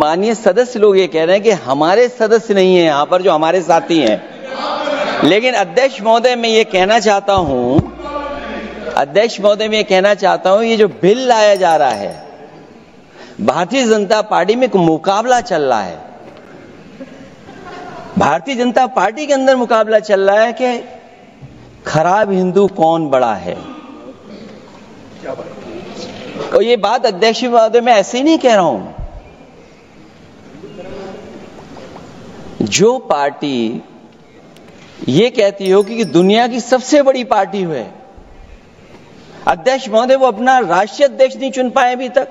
माननीय सदस्य लोग ये कह रहे हैं कि हमारे सदस्य नहीं है यहाँ पर जो हमारे साथी हैं, लेकिन अध्यक्ष महोदय मैं ये कहना चाहता हूँ, ये जो बिल लाया जा रहा है, भारतीय जनता पार्टी में एक मुकाबला चल रहा है। भारतीय जनता पार्टी के अंदर मुकाबला चल रहा है कि खराब हिंदू कौन बड़ा है। और ये बात अध्यक्ष महोदय मैं ऐसे ही नहीं कह रहा हूं। जो पार्टी ये कहती हो कि दुनिया की सबसे बड़ी पार्टी है, अध्यक्ष महोदय वो अपना राष्ट्रीय अध्यक्ष नहीं चुन पाए अभी तक।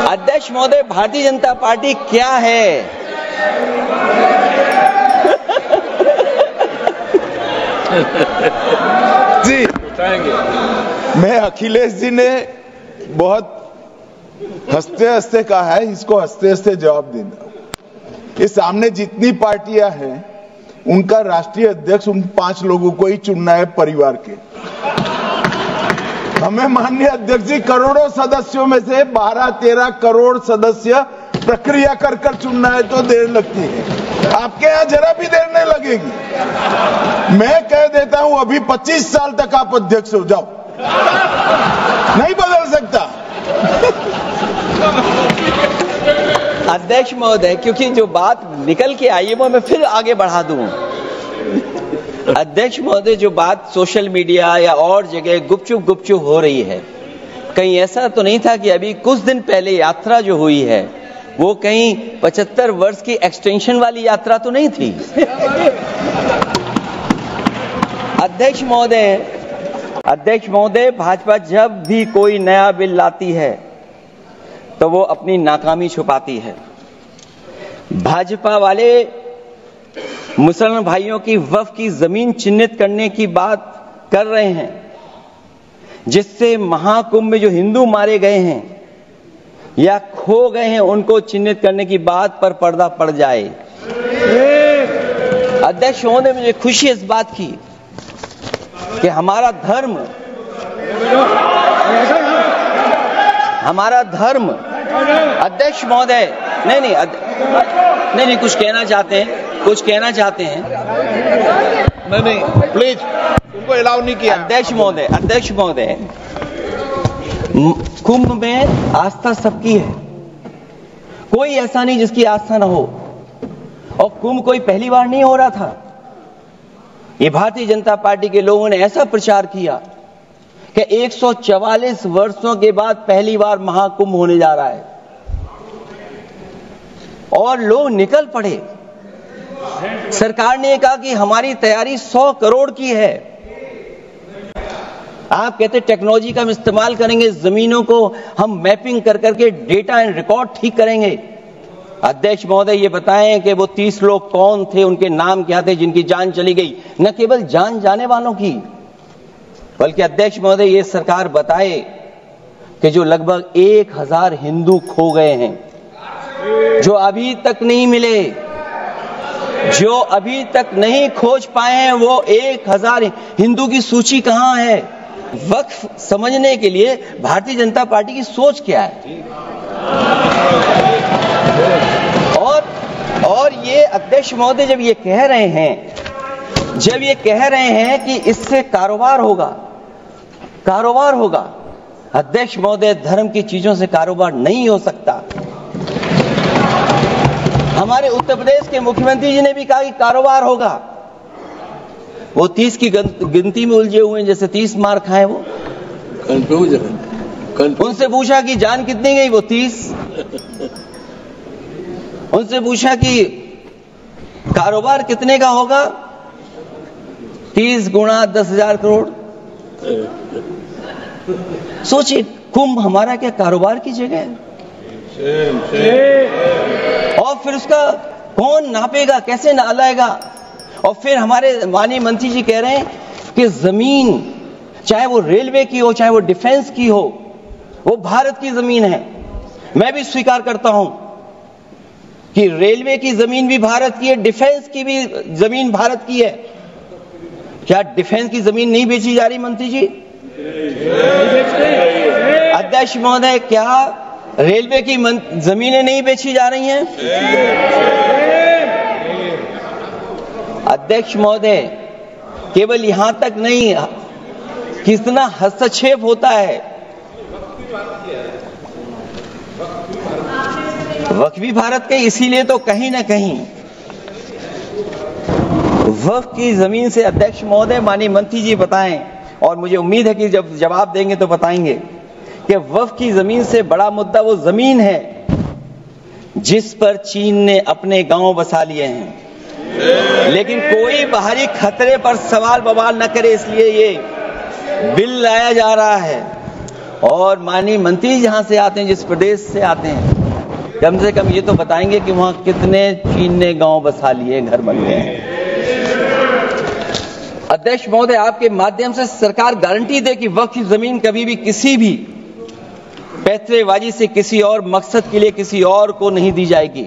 अध्यक्ष महोदय भारतीय जनता पार्टी क्या है? जी मैं अखिलेश जी ने बहुत हंसते हंसते कहा है, इसको हंसते हंसते जवाब देना। इस सामने जितनी पार्टियां हैं उनका राष्ट्रीय अध्यक्ष उन 5 लोगों को ही चुनना है परिवार के। हमें माननीय अध्यक्ष जी करोड़ों सदस्यों में से 12-13 करोड़ सदस्य प्रक्रिया कर कर चुनना है तो देर लगती है। आपके यहां जरा भी देर नहीं लगेगी। मैं कह देता हूं अभी 25 साल तक आप अध्यक्ष हो जाओ, नहीं बदल सकता। अध्यक्ष महोदय क्योंकि जो बात निकल के आई है वो मैं फिर आगे बढ़ा दूं। अध्यक्ष महोदय जो बात सोशल मीडिया या और जगह गुपचुप हो रही है, कहीं ऐसा तो नहीं था कि अभी कुछ दिन पहले यात्रा जो हुई है वो कहीं 75 वर्ष की एक्सटेंशन वाली यात्रा तो नहीं थी। अध्यक्ष महोदय भाजपा जब भी कोई नया बिल लाती है तो वो अपनी नाकामी छुपाती है। भाजपा वाले मुसलमान भाइयों की वक्फ की जमीन चिन्हित करने की बात कर रहे हैं, जिससे महाकुंभ में जो हिंदू मारे गए हैं या खो गए हैं उनको चिन्हित करने की बात पर पर्दा पड़ जाए। अध्यक्ष महोदय मुझे खुशी इस बात की कि हमारा धर्म अध्यक्ष महोदय नहीं कुछ कहना चाहते हैं नहीं प्लीज उनको अलाउ नहीं किया। अध्यक्ष महोदय कुंभ में आस्था सबकी है, कोई ऐसा नहीं जिसकी आस्था ना हो। और कुंभ कोई पहली बार नहीं हो रहा था। ये भारतीय जनता पार्टी के लोगों ने ऐसा प्रचार किया कि 144 वर्षों के बाद पहली बार महाकुंभ होने जा रहा है और लोग निकल पड़े। सरकार ने कहा कि हमारी तैयारी 100 करोड़ की है। आप कहते टेक्नोलॉजी का हम इस्तेमाल करेंगे, जमीनों को हम मैपिंग कर करके डेटा एंड रिकॉर्ड ठीक करेंगे। अध्यक्ष महोदय ये बताएं कि वो 30 लोग कौन थे, उनके नाम क्या थे जिनकी जान चली गई, न केवल जान जाने वालों की, बल्कि अध्यक्ष महोदय ये सरकार बताए कि जो लगभग 1000 हिंदू खो गए हैं, जो अभी तक नहीं मिले, जो अभी तक नहीं खोज पाए हैं, वो 1000 हिंदू की सूची कहां है? वक्फ समझने के लिए भारतीय जनता पार्टी की सोच क्या है? और ये अध्यक्ष महोदय जब ये कह रहे हैं कि इससे कारोबार होगा, अध्यक्ष महोदय धर्म की चीजों से कारोबार नहीं हो सकता। हमारे उत्तर प्रदेश के मुख्यमंत्री जी ने भी कहा कि कारोबार होगा। वो 30 की गिनती में उलझे हुए हैं, जैसे 30 मार खाए वो। उनसे पूछा कि जान कितनी गई, वो 30। उनसे पूछा कि कारोबार कितने का होगा, 30 गुणा 10,000 करोड़। सोचिए, कुंभ हमारा क्या कारोबार की जगह है? और फिर उसका कौन नापेगा, कैसे नालाएगा? और फिर हमारे माननीय मंत्री जी कह रहे हैं कि जमीन चाहे वो रेलवे की हो, चाहे वो डिफेंस की हो, वो भारत की जमीन है। मैं भी स्वीकार करता हूं कि रेलवे की जमीन भी भारत की है, डिफेंस की भी जमीन भारत की है। क्या डिफेंस की जमीन नहीं बेची जा रही मंत्री जी? अध्यक्ष महोदय, क्या रेलवे की जमीनें नहीं बेची जा रही हैं? अध्यक्ष महोदय, केवल यहां तक नहीं, कितना हस्तक्षेप होता है। वक्फी भारत के, इसीलिए तो कहीं ना कहीं वक्फ की जमीन से, अध्यक्ष महोदय, माननीय मंत्री जी बताएं, और मुझे उम्मीद है कि जब जवाब देंगे तो बताएंगे कि वक्फ की जमीन से बड़ा मुद्दा वो जमीन है जिस पर चीन ने अपने गांव बसा लिए हैं, लेकिन कोई बाहरी खतरे पर सवाल बवाल न करे, इसलिए ये बिल लाया जा रहा है। और माननीय मंत्री जहां से आते हैं, जिस प्रदेश से आते हैं, कम से कम ये तो बताएंगे कि वहां कितने चीन ने गांव बसा लिए, घर बन गए हैं। अध्यक्ष महोदय, आपके माध्यम से सरकार गारंटी दे कि वक्फ की जमीन कभी भी किसी भी पैतरेबाजी से किसी और मकसद के लिए किसी और को नहीं दी जाएगी।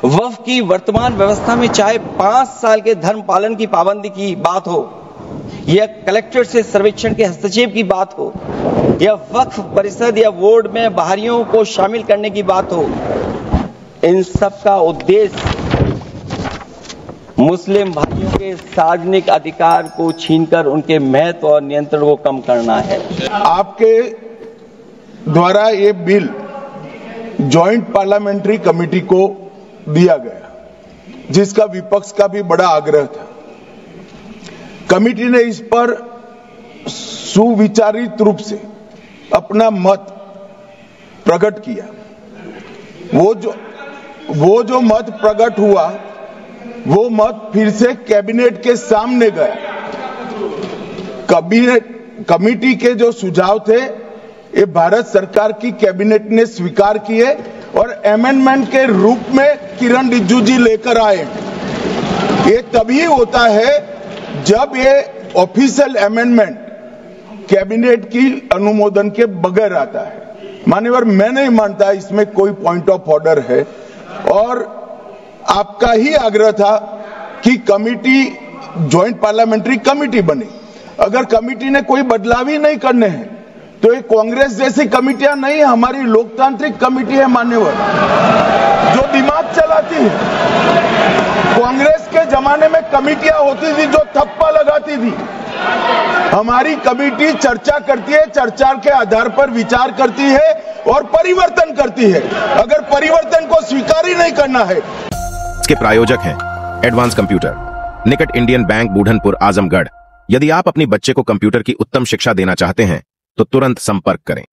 वक्फ की वर्तमान व्यवस्था में चाहे 5 साल के धर्म पालन की पाबंदी की बात हो, या कलेक्टर से सर्वेक्षण के हस्तक्षेप की बात हो, या वक्फ परिषद या बोर्ड में बाहरियों को शामिल करने की बात हो, इन सब का उद्देश्य मुस्लिम भाइयों के सार्वजनिक अधिकार को छीनकर उनके महत्व और नियंत्रण को कम करना है। आपके द्वारा ये बिल जॉइंट पार्लियामेंट्री कमेटी को दिया गया, जिसका विपक्ष का भी बड़ा आग्रह था। कमेटी ने इस पर सुविचारित रूप से अपना मत प्रकट किया। वो जो मत प्रकट हुआ, वो मत फिर से कैबिनेट के सामने गया। कमेटी के जो सुझाव थे, ये भारत सरकार की कैबिनेट ने स्वीकार किए और अमेंडमेंट के रूप में किरण रिजिजू जी लेकर आए। ये तभी होता है जब ये ऑफिशियल अमेंडमेंट कैबिनेट की अनुमोदन के बगैर आता है। मान्यवर, मैं नहीं मानता इसमें कोई पॉइंट ऑफ ऑर्डर है, और आपका ही आग्रह था कि कमेटी ज्वाइंट पार्लियामेंट्री कमेटी बने। अगर कमेटी ने कोई बदलाव ही नहीं करने हैं तो ये कांग्रेस जैसी कमेटियां नहीं, हमारी लोकतांत्रिक कमेटी है मान्यवर, जो दिमाग चलाती है। कांग्रेस के जमाने में कमेटियां होती थी जो थप्पा लगाती थी। हमारी कमेटी चर्चा करती है, चर्चा के आधार पर विचार करती है और परिवर्तन करती है। अगर परिवर्तन को स्वीकार ही नहीं करना है। इसके प्रायोजक हैं एडवांस कंप्यूटर, निकट इंडियन बैंक, बूढ़नपुर, आजमगढ़। यदि आप अपने बच्चे को कंप्यूटर की उत्तम शिक्षा देना चाहते हैं तो तुरंत संपर्क करें।